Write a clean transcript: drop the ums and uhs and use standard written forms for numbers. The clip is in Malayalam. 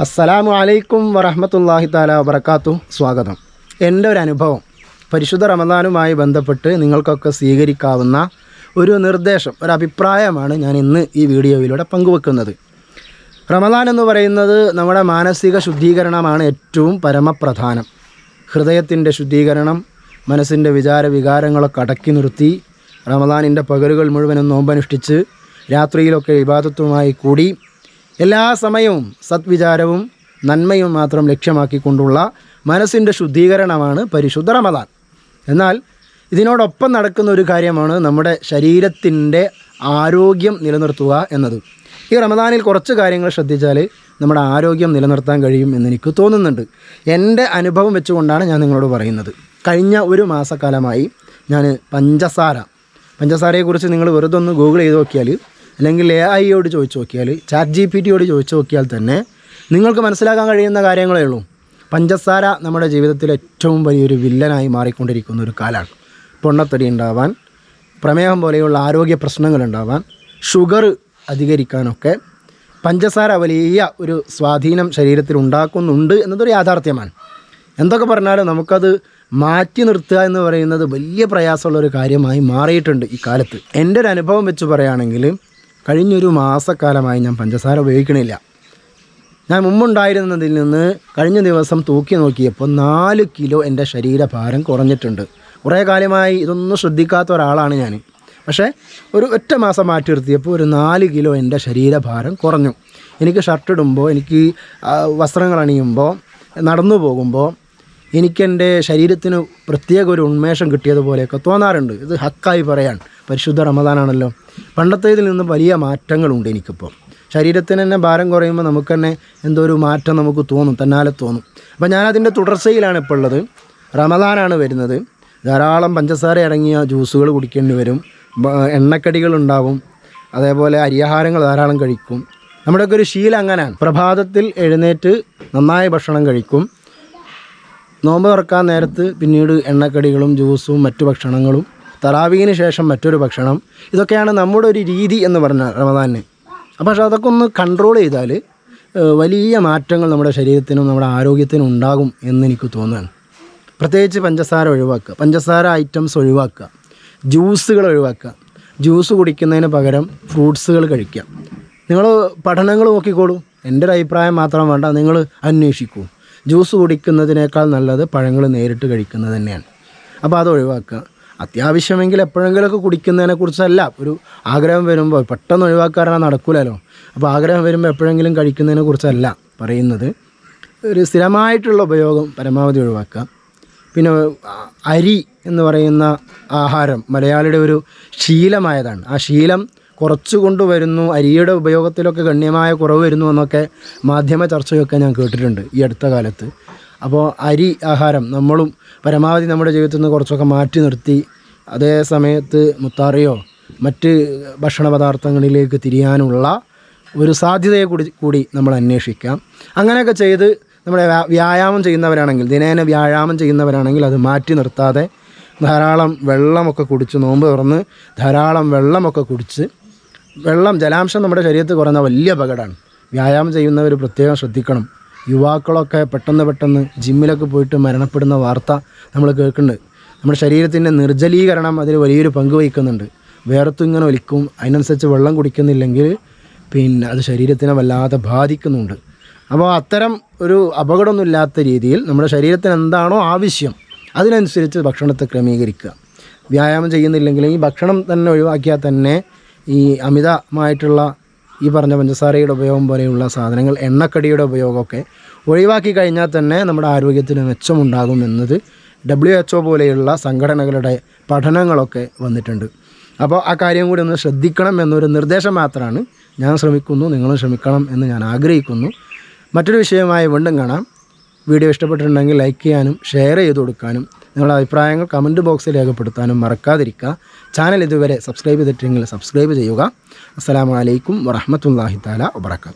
അസ്സലാമു അലൈക്കും വറഹ്മത്തുള്ളാഹി തആല വബറകാതുഹു. സ്വാഗതം. എൻ്റെ ഒരു അനുഭവം പരിശുദ്ധ റമദാനുമായി ബന്ധപ്പെട്ട് നിങ്ങൾക്കൊക്കെ സ്വീകരിക്കാവുന്ന ഒരു നിർദ്ദേശം, ഒരു അഭിപ്രായമാണ് ഞാൻ ഇന്ന് ഈ വീഡിയോയിലൂടെ പങ്കുവെക്കുന്നത്. റമദാൻ എന്ന് പറയുന്നത് നമ്മുടെ മാനസിക ശുദ്ധീകരണമാണ് ഏറ്റവും പരമപ്രധാനം. ഹൃദയത്തിൻ്റെ ശുദ്ധീകരണം, മനസ്സിൻ്റെ വികാരങ്ങളൊക്കെ അടക്കി നിർത്തി റമദാനിൻ്റെ പകലുകൾ മുഴുവനും നോമ്പനുഷ്ഠിച്ച് രാത്രിയിലൊക്കെ ഇബാദത്തുമായി കൂടി എല്ലാ സമയവും സദ്വിചാരവും നന്മയും മാത്രം ലക്ഷ്യമാക്കിക്കൊണ്ടുള്ള മനസ്സിൻ്റെ ശുദ്ധീകരണമാണ് പരിശുദ്ധ റമദാൻ. എന്നാൽ ഇതിനോടൊപ്പം നടക്കുന്ന ഒരു കാര്യമാണ് നമ്മുടെ ശരീരത്തിൻ്റെ ആരോഗ്യം നിലനിർത്തുക എന്നത്. ഈ റമദാനിൽ കുറച്ച് കാര്യങ്ങൾ ശ്രദ്ധിച്ചാൽ നമ്മുടെ ആരോഗ്യം നിലനിർത്താൻ കഴിയും എന്നെനിക്ക് തോന്നുന്നുണ്ട്. എൻ്റെ അനുഭവം വെച്ചുകൊണ്ടാണ് ഞാൻ നിങ്ങളോട് പറയുന്നത്. കഴിഞ്ഞ ഒരു മാസക്കാലമായി ഞാൻ പഞ്ചസാരയെക്കുറിച്ച് നിങ്ങൾ വെറുതെ ഒന്ന് ഗൂഗിൾ ചെയ്ത് നോക്കിയാൽ, അല്ലെങ്കിൽ AI ചോദിച്ചു നോക്കിയാൽ, ChatGPT ചോദിച്ചു നോക്കിയാൽ തന്നെ നിങ്ങൾക്ക് മനസ്സിലാക്കാൻ കഴിയുന്ന കാര്യങ്ങളേ ഉള്ളൂ. പഞ്ചസാര നമ്മുടെ ജീവിതത്തിൽ ഏറ്റവും വലിയൊരു വില്ലനായി മാറിക്കൊണ്ടിരിക്കുന്ന ഒരു കാലമാണ്. പൊണ്ണത്തടി ഉണ്ടാവാൻ, പ്രമേഹം പോലെയുള്ള ആരോഗ്യ പ്രശ്നങ്ങളുണ്ടാവാൻ, ഷുഗർ അധികരിക്കാനൊക്കെ പഞ്ചസാര വലിയ ഒരു സ്വാധീനം ശരീരത്തിൽ ഉണ്ടാക്കുന്നുണ്ട് എന്നതൊരു യാഥാർത്ഥ്യമാണ്. എന്തൊക്കെ പറഞ്ഞാലും നമുക്കത് മാറ്റി നിർത്തുക എന്ന് പറയുന്നത് വലിയ പ്രയാസമുള്ളൊരു കാര്യമായി മാറിയിട്ടുണ്ട് ഈ കാലത്ത്. എൻ്റെ ഒരു അനുഭവം വെച്ച് പറയുകയാണെങ്കിൽ, കഴിഞ്ഞൊരു മാസക്കാലമായി ഞാൻ പഞ്ചസാര ഉപയോഗിക്കണില്ല. ഞാൻ മുമ്പുണ്ടായിരുന്നതിൽ നിന്ന് കഴിഞ്ഞ ദിവസം തൂക്കി നോക്കിയപ്പോൾ 4 കിലോ എൻ്റെ ശരീരഭാരം കുറഞ്ഞിട്ടുണ്ട്. കുറേ കാലമായി ഇതൊന്നും ശ്രദ്ധിക്കാത്ത ഒരാളാണ് ഞാൻ. പക്ഷേ ഒരു ഒറ്റ മാസം മാറ്റി നിർത്തിയപ്പോൾ ഒരു 4 കിലോ എൻ്റെ ശരീരഭാരം കുറഞ്ഞു. എനിക്ക് ഷർട്ട് ഇടുമ്പോൾ, എനിക്ക് വസ്ത്രങ്ങൾ അണിയുമ്പോൾ, നടന്നു പോകുമ്പോൾ എനിക്കെൻ്റെ ശരീരത്തിന് പ്രത്യേക ഒരു ഉന്മേഷം കിട്ടിയതുപോലെയൊക്കെ തോന്നാറുണ്ട്. ഇത് ഹക്കായി പറയാൻ പരിശുദ്ധ റമദാനാണല്ലോ. പണ്ടത്തേതിൽ നിന്ന് വലിയ മാറ്റങ്ങളുണ്ട് എനിക്കിപ്പോൾ. ശരീരത്തിന് തന്നെ ഭാരം കുറയുമ്പോൾ നമുക്ക് തന്നെ എന്തോ ഒരു മാറ്റം നമുക്ക് തോന്നും, തന്നാലെ തോന്നും. അപ്പോൾ ഞാനതിൻ്റെ തുടർച്ചയിലാണ് ഇപ്പോൾ ഉള്ളത്. റമദാനാണ് വരുന്നത്. ധാരാളം പഞ്ചസാര അടങ്ങിയ ജ്യൂസുകൾ കുടിക്കേണ്ടി വരും, എണ്ണക്കടികളുണ്ടാവും, അതേപോലെ അരിയാഹാരങ്ങൾ ധാരാളം കഴിക്കും. നമ്മുടെയൊക്കെ ഒരു ശീലം അങ്ങനെയാണ്. പ്രഭാതത്തിൽ എഴുന്നേറ്റ് നന്നായി ഭക്ഷണം കഴിക്കും, നോമ്പ് തുറക്കാൻ നേരത്ത് പിന്നീട് എണ്ണക്കടികളും ജ്യൂസും മറ്റു ഭക്ഷണങ്ങളും, തറാവീന് ശേഷം മറ്റൊരു ഭക്ഷണം. ഇതൊക്കെയാണ് നമ്മുടെ ഒരു രീതി എന്ന് പറഞ്ഞാൽ റമദാനിന്. അപ്പോൾ പക്ഷേ അതൊക്കെ ഒന്ന് കൺട്രോൾ ചെയ്താൽ വലിയ മാറ്റങ്ങൾ നമ്മുടെ ശരീരത്തിനും നമ്മുടെ ആരോഗ്യത്തിനും ഉണ്ടാകും എന്നെനിക്ക് തോന്നുകയാണ്. പ്രത്യേകിച്ച് പഞ്ചസാര ഒഴിവാക്കുക, പഞ്ചസാര ഐറ്റംസ് ഒഴിവാക്കുക, ജ്യൂസുകൾ ഒഴിവാക്കുക. ജ്യൂസ് കുടിക്കുന്നതിന് പകരം ഫ്രൂട്ട്സുകൾ കഴിക്കുക. നിങ്ങൾ പഠനങ്ങൾ നോക്കിക്കോളൂ, എൻ്റെ ഒരു അഭിപ്രായം മാത്രം വേണ്ട, നിങ്ങൾ അന്വേഷിക്കൂ. ജ്യൂസ് കുടിക്കുന്നതിനേക്കാൾ നല്ലത് പഴങ്ങൾ നേരിട്ട് കഴിക്കുന്നത് തന്നെയാണ്. അപ്പോൾ അത് ഒഴിവാക്കുക. അത്യാവശ്യമെങ്കിൽ എപ്പോഴെങ്കിലുമൊക്കെ കുടിക്കുന്നതിനെക്കുറിച്ചല്ല, ഒരു ആഗ്രഹം വരുമ്പോൾ പെട്ടെന്ന് ഒഴിവാക്കാറാണ് നടക്കില്ലല്ലോ. അപ്പോൾ ആഗ്രഹം വരുമ്പോൾ എപ്പോഴെങ്കിലും കഴിക്കുന്നതിനെ കുറിച്ചല്ല പറയുന്നത്. ഒരു സ്ഥിരമായിട്ടുള്ള ഉപയോഗം പരമാവധി ഒഴിവാക്കുക. പിന്നെ അരി എന്ന് പറയുന്ന ആഹാരം മലയാളിയുടെ ഒരു ശീലമായതാണ്. ആ ശീലം കുറച്ച് കൊണ്ടുവരുന്നു, അരിയുടെ ഉപയോഗത്തിലൊക്കെ ഗണ്യമായ കുറവ് വരുന്നു എന്നൊക്കെ മാധ്യമ ചർച്ചയൊക്കെ ഞാൻ കേട്ടിട്ടുണ്ട് ഈ അടുത്ത കാലത്ത്. അപ്പോൾ അരി ആഹാരം നമ്മളും പരമാവധി നമ്മുടെ ജീവിതത്തിൽ നിന്ന് കുറച്ചൊക്കെ മാറ്റി നിർത്തി അതേ സമയത്ത് മുത്താറിയോ മറ്റ് ഭക്ഷണ പദാർത്ഥങ്ങളിലേക്ക് തിരിയാനുള്ള ഒരു സാധ്യതയെ കൂടി നമ്മൾ അന്വേഷിക്കാം. അങ്ങനെയൊക്കെ ചെയ്ത് നമ്മുടെ വ്യായാമം ചെയ്യുന്നവരാണെങ്കിൽ, ദിനേന വ്യായാമം ചെയ്യുന്നവരാണെങ്കിൽ അത് മാറ്റി നിർത്താതെ ധാരാളം വെള്ളമൊക്കെ കുടിച്ച്, നോമ്പ് തുറന്ന് ധാരാളം വെള്ളമൊക്കെ കുടിച്ച്, ജലാംശം നമ്മുടെ ശരീരത്തിൽ കുറഞ്ഞ വലിയ അപകടമാണ്. വ്യായാമം ചെയ്യുന്നവർ പ്രത്യേകം ശ്രദ്ധിക്കണം. യുവാക്കളൊക്കെ പെട്ടെന്ന് ജിമ്മിലൊക്കെ പോയിട്ട് മരണപ്പെടുന്ന വാർത്ത നമ്മൾ കേൾക്കുന്നുണ്ട്. നമ്മുടെ ശരീരത്തിൻ്റെ നിർജ്ജലീകരണം അതിൽ വലിയൊരു പങ്ക് വഹിക്കുന്നുണ്ട്. വേർത്തിങ്ങനെ ഒലിക്കും. അതിനനുസരിച്ച് വെള്ളം കുടിക്കുന്നില്ലെങ്കിൽ പിന്നെ അത് ശരീരത്തിനെ വല്ലാതെ ബാധിക്കുന്നുണ്ട്. അപ്പോൾ അത്തരം ഒരു അപകടമൊന്നുമില്ലാത്ത രീതിയിൽ നമ്മുടെ ശരീരത്തിന് എന്താണോ ആവശ്യം അതിനനുസരിച്ച് ഭക്ഷണത്തെ ക്രമീകരിക്കുക. വ്യായാമം ചെയ്യുന്നില്ലെങ്കിൽ ഈ ഭക്ഷണം തന്നെ ഒഴിവാക്കിയാൽ തന്നെ ഈ അമിതമായിട്ടുള്ള ഈ പറഞ്ഞ പഞ്ചസാരയുടെ ഉപയോഗം പോലെയുള്ള സാധനങ്ങൾ, എണ്ണക്കടിയുടെ ഉപയോഗമൊക്കെ ഒഴിവാക്കി കഴിഞ്ഞാൽ തന്നെ നമ്മുടെ ആരോഗ്യത്തിന് മെച്ചമുണ്ടാകും എന്നത് WHO പോലെയുള്ള സംഘടനകളുടെ പഠനങ്ങളൊക്കെ വന്നിട്ടുണ്ട്. അപ്പോൾ ആ കാര്യം കൂടി ഒന്ന് ശ്രദ്ധിക്കണം എന്നൊരു നിർദ്ദേശം മാത്രമാണ് ഞാൻ ശ്രമിക്കുന്നു, നിങ്ങളും ശ്രമിക്കണം എന്ന് ഞാൻ ആഗ്രഹിക്കുന്നു. മറ്റൊരു വിഷയമായി വീണ്ടും കാണാം. വീഡിയോ ഇഷ്ടപ്പെട്ടിട്ടുണ്ടെങ്കിൽ ലൈക്ക് ചെയ്യാനും ഷെയർ ചെയ്ത് കൊടുക്കാനും നിങ്ങളുടെ അഭിപ്രായങ്ങൾ കമൻറ്റ് ബോക്സിൽ രേഖപ്പെടുത്താനും മറക്കാതിരിക്കുക. ചാനൽ ഇതുവരെ സബ്സ്ക്രൈബ് ചെയ്തിട്ടെങ്കിൽ സബ്സ്ക്രൈബ് ചെയ്യുക. അസ്സലാമു അലൈക്കും വറഹ്മത്തുള്ളാഹി തആല വബറകാതുഹു.